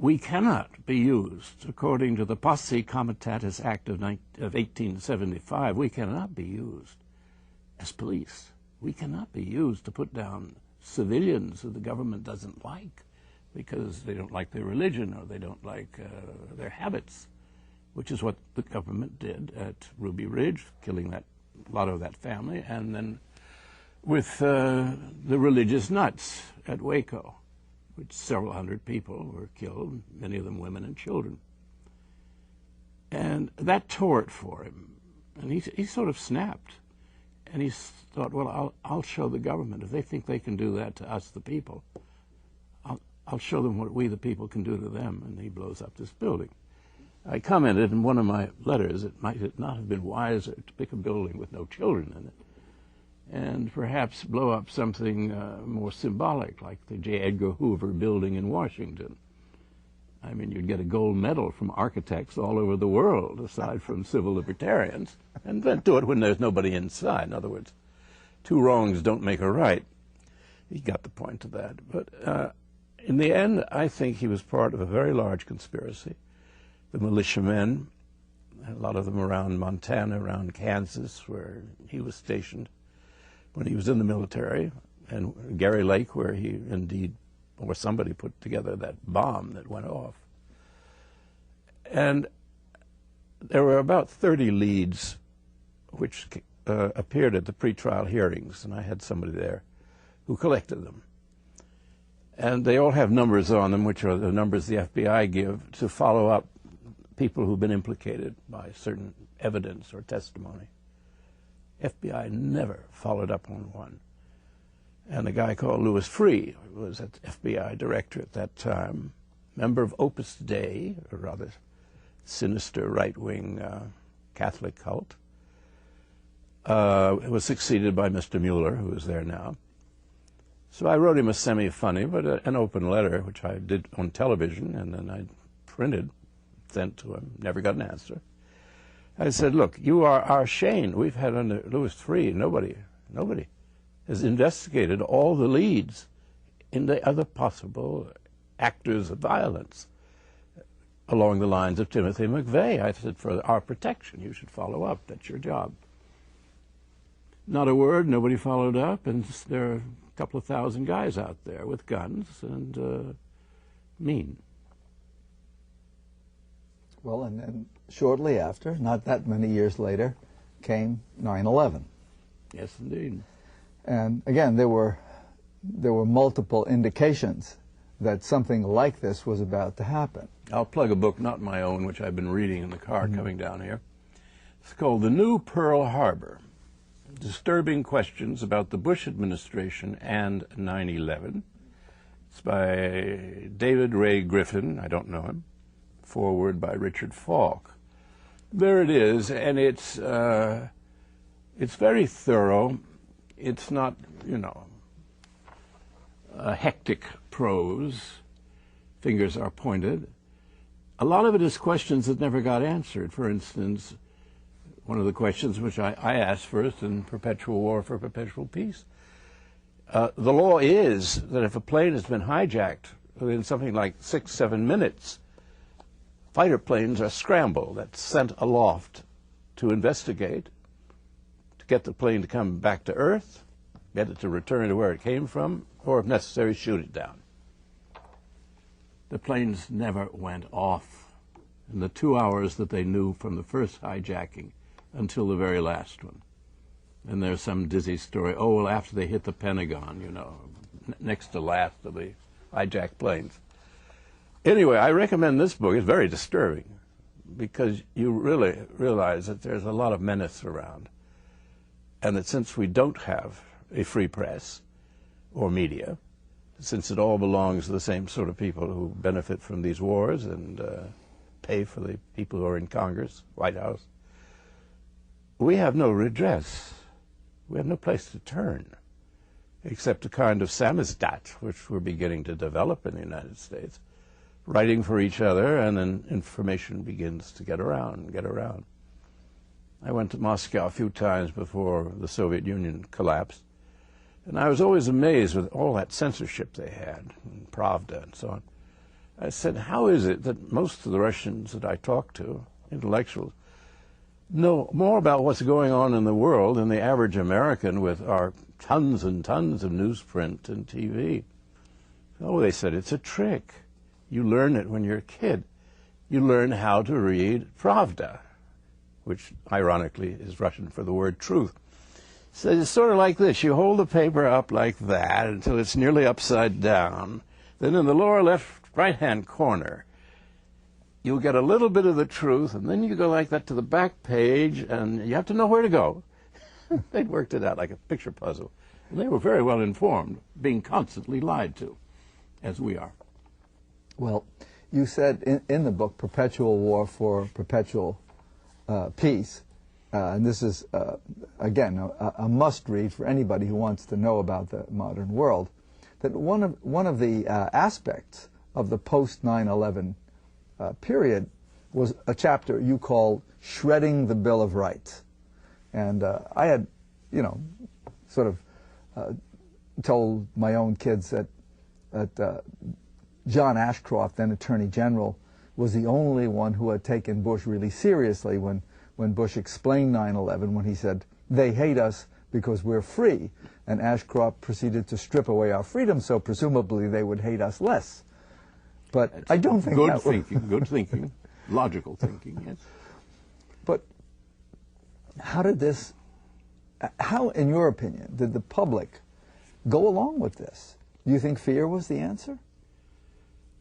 we cannot be used, according to the Posse Comitatus Act of 1875, we cannot be used as police. We cannot be used to put down civilians who the government doesn't like because they don't like their religion or they don't like their habits, which is what the government did at Ruby Ridge, killing a lot of that family, and then with the religious nuts at Waco, which several hundred people were killed, many of them women and children. And that tore it for him. And he sort of snapped. And he thought, well, I'll show the government. If they think they can do that to us, the people, I'll show them what we, the people, can do to them. And he blows up this building. I commented in one of my letters, it might not have been wiser to pick a building with no children in it and perhaps blow up something more symbolic, like the J. Edgar Hoover building in Washington. I mean, you'd get a gold medal from architects all over the world, aside from civil libertarians, and then do it when there's nobody inside. In other words, two wrongs don't make a right. He got the point of that. But in the end, I think he was part of a very large conspiracy. The militiamen, a lot of them around Montana, around Kansas, where he was stationed when he was in the military, and Gary Lake, where he indeed, or somebody put together that bomb that went off. And there were about 30 leads which appeared at the pretrial hearings, and I had somebody there who collected them. And they all have numbers on them, which are the numbers the FBI give to follow up people who've been implicated by certain evidence or testimony. FBI never followed up on one. And a guy called Louis Freeh, who was an FBI director at that time, member of Opus Dei, a rather sinister right-wing Catholic cult, was succeeded by Mr. Mueller, who is there now. So I wrote him a semi-funny, but an open letter, which I did on television, and then I printed, sent to him, never got an answer. I said, look, you are our Shane. We've had under Louis Freeh, nobody has investigated all the leads in the other possible actors of violence along the lines of Timothy McVeigh. I said, for our protection, you should follow up. That's your job. Not a word, nobody followed up, and there are a couple of thousand guys out there with guns and mean. Well, and then shortly after, not that many years later, came 9/11. Yes, indeed. And again, there were multiple indications that something like this was about to happen. I'll plug a book, not my own, which I've been reading in the car coming down here. It's called The New Pearl Harbor: Disturbing Questions About the Bush Administration and 9/11. It's by David Ray Griffin. I don't know him. Foreword by Richard Falk. There it is, and it's very thorough. It's not, you know, a hectic prose. Fingers are pointed. A lot of it is questions that never got answered. For instance, one of the questions which I asked first in Perpetual War for Perpetual Peace. The law is that if a plane has been hijacked within something like 6-7 minutes, fighter planes are scrambled, that's sent aloft to investigate, to get the plane to come back to Earth, get it to return to where it came from, or if necessary, shoot it down. The planes never went off in the 2 hours that they knew from the first hijacking until the very last one. And there's some dizzy story, oh, well, after they hit the Pentagon, you know, next to last of the hijacked planes. Anyway, I recommend this book. It's very disturbing because you really realize that there's a lot of menace around, and that since we don't have a free press or media, since it all belongs to the same sort of people who benefit from these wars and pay for the people who are in Congress, White House, we have no redress. We have no place to turn, except a kind of samizdat, which we're beginning to develop in the United States, writing for each other, and then information begins to get around. I went to Moscow a few times before the Soviet Union collapsed, and I was always amazed with all that censorship they had, and Pravda and so on. I said, how is it that most of the Russians that I talk to, intellectuals, know more about what's going on in the world than the average American with our tons and tons of newsprint and TV? Oh, they said, it's a trick. You learn it when you're a kid. You learn how to read Pravda, which ironically is Russian for the word truth. So it's sort of like this. You hold the paper up like that until it's nearly upside down. Then in the lower left right-hand corner, you'll get a little bit of the truth, and then you go like that to the back page, and you have to know where to go. They'd worked it out like a picture puzzle. And they were very well informed, being constantly lied to, as we are. Well, you said in the book, Perpetual War for Perpetual Peace, and this is, again, a must-read for anybody who wants to know about the modern world, that one of the aspects of the post-9/11 period was a chapter you called Shredding the Bill of Rights. And I had, sort of told my own kids that John Ashcroft, then Attorney General, was the only one who had taken Bush really seriously when Bush explained 9/11, when he said, they hate us because we're free. And Ashcroft proceeded to strip away our freedom, so presumably they would hate us less. But I don't think good thinking, logical thinking, yes. But how, in your opinion, did the public go along with this? Do you think fear was the answer?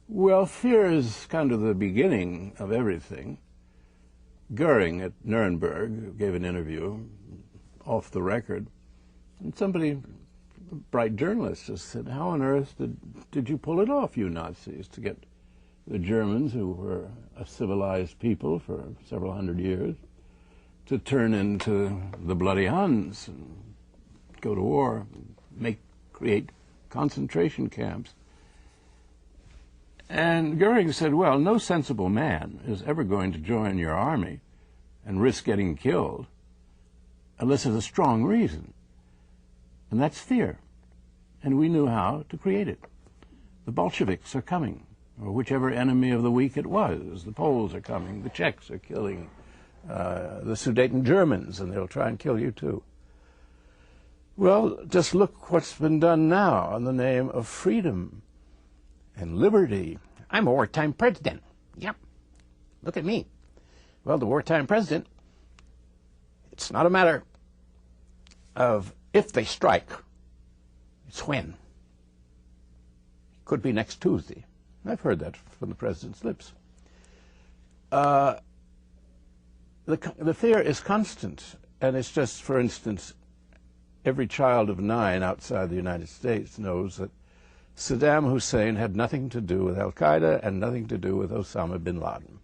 Well, fear is kind of the beginning of everything. Goering at Nuremberg gave an interview off the record, and somebody, a bright journalist, just said, how on earth did you pull it off, you Nazis, to get the Germans, who were a civilized people for several hundred years, to turn into the bloody Huns and go to war, create concentration camps? And Goering said, well, no sensible man is ever going to join your army and risk getting killed unless there's a strong reason. And that's fear. And we knew how to create it. The Bolsheviks are coming, or whichever enemy of the weak it was. The Poles are coming, the Czechs are killing the Sudeten Germans, and they'll try and kill you too. Well, just look what's been done now in the name of freedom and liberty. I'm a wartime president. Yep. Look at me. Well, the wartime president, it's not a matter of if they strike, it's when. Could be next Tuesday. I've heard that from the president's lips. The fear is constant, and it's just, for instance, every child of 9 outside the United States knows that Saddam Hussein had nothing to do with Al-Qaeda and nothing to do with Osama bin Laden.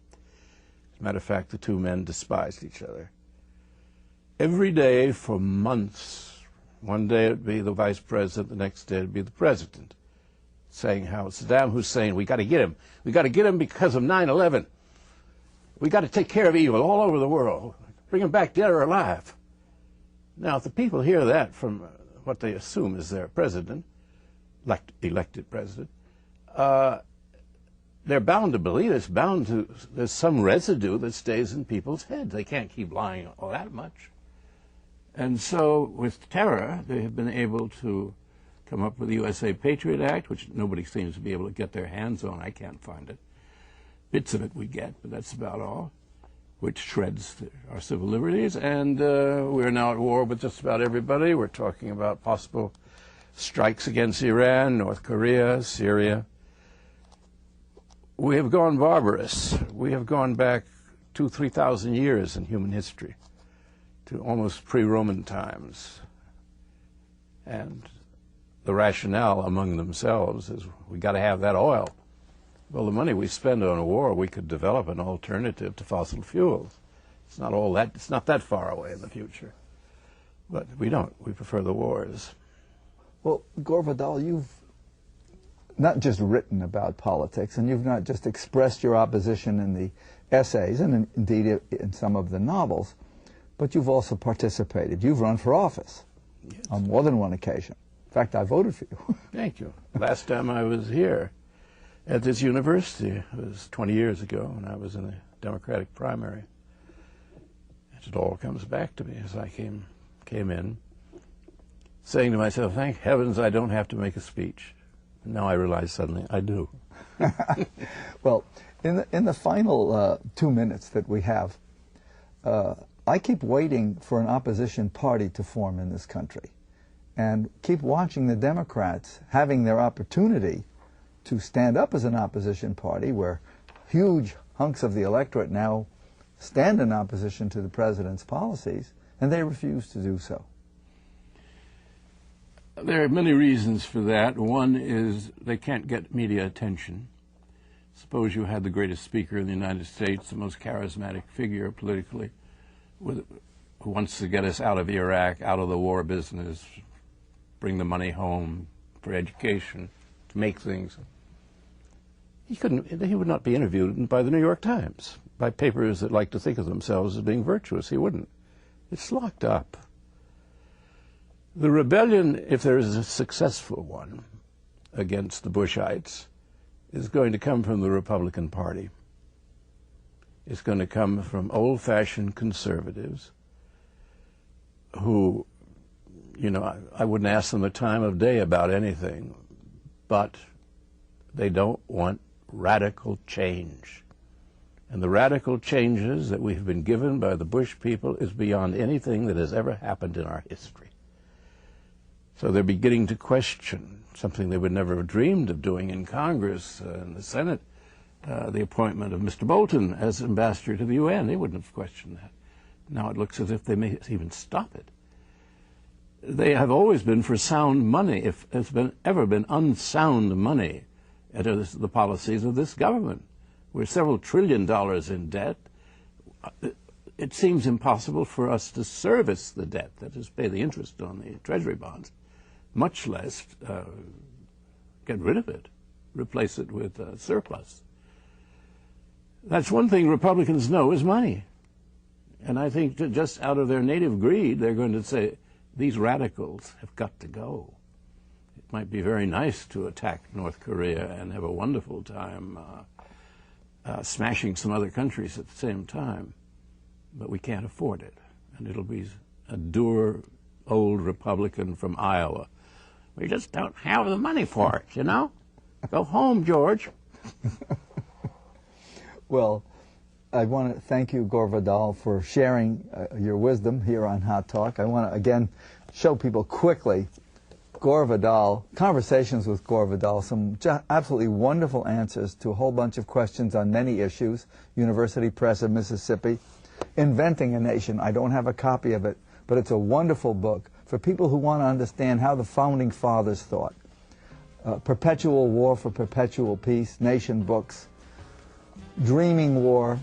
As a matter of fact, the two men despised each other. Every day for months, one day it would be the vice president, the next day it would be the president, saying how Saddam Hussein, we got to get him. We got to get him because of 9/11. We got to take care of evil all over the world. Bring him back dead or alive. Now, if the people hear that from what they assume is their president, elected president, they're bound to believe it's there's some residue that stays in people's heads. They can't keep lying all that much. And so with terror, they have been able to come up with the USA Patriot Act, which nobody seems to be able to get their hands on. I can't find it. Bits of it we get, but that's about all, which shreds our civil liberties. And we're now at war with just about everybody. We're talking about possible strikes against Iran, North Korea, Syria. We have gone barbarous. We have gone back 2,000 to 3,000 years in human history to almost pre-Roman times. And the rationale among themselves is we got to have that oil. Well, the money we spend on a war, we could develop an alternative to fossil fuels. It's not that far away in the future. But we don't. We prefer the wars. Well, Gore Vidal, you've not just written about politics, and you've not just expressed your opposition in the essays, and indeed in some of the novels, but you've also participated. You've run for office on more than one occasion. In fact, I voted for you. Thank you. Last time I was here. at this university. It was 20 years ago when I was in the Democratic primary. And it all comes back to me as I came in, saying to myself, thank heavens I don't have to make a speech. And now I realize suddenly I do. Well, in the final 2 minutes that we have, I keep waiting for an opposition party to form in this country, and keep watching the Democrats having their opportunity to stand up as an opposition party, where huge hunks of the electorate now stand in opposition to the president's policies, and they refuse to do so. There are many reasons for that. One is they can't get media attention. Suppose you had the greatest speaker in the United States, the most charismatic figure politically, who wants to get us out of Iraq, out of the war business, bring the money home for education, to make things. He would not be interviewed by the New York Times, by papers that like to think of themselves as being virtuous. He wouldn't. It's locked up. The rebellion, if there is a successful one against the Bushites, is going to come from the Republican Party. It's going to come from old-fashioned conservatives who, you know, I wouldn't ask them the time of day about anything, but they don't want radical change. And the radical changes that we've been given by the Bush people is beyond anything that has ever happened in our history. So they're beginning to question something they would never have dreamed of doing in Congress and the Senate, the appointment of Mr. Bolton as ambassador to the UN. They wouldn't have questioned that. Now it looks as if they may even stop it. They have always been for sound money. If there's ever been unsound money, it is the policies of this government. We're several $1 trillion in debt. It seems impossible for us to service the debt, that is, pay the interest on the Treasury bonds, much less get rid of it, replace it with surplus. That's one thing Republicans know is money. And I think that just out of their native greed, they're going to say, these radicals have got to go. It might be very nice to attack North Korea and have a wonderful time smashing some other countries at the same time, but we can't afford it. And it'll be a dour old Republican from Iowa. We just don't have the money for it, you know? Go home, George. Well, I want to thank you, Gore Vidal, for sharing your wisdom here on Hot Talk. I want to, again, show people quickly Gore Vidal, conversations with Gore Vidal, some absolutely wonderful answers to a whole bunch of questions on many issues. University Press of Mississippi, Inventing a Nation. I don't have a copy of it, but it's a wonderful book for people who want to understand how the Founding Fathers thought. Perpetual War for Perpetual Peace, Nation Books, Dreaming War,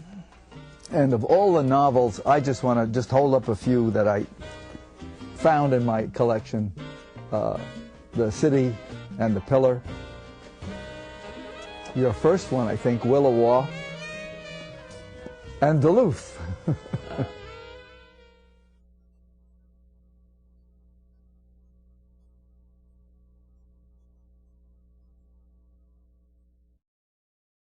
and of all the novels, I just want to hold up a few that I found in my collection. The City and the Pillar. Your first one, I think, Willowa, and Duluth.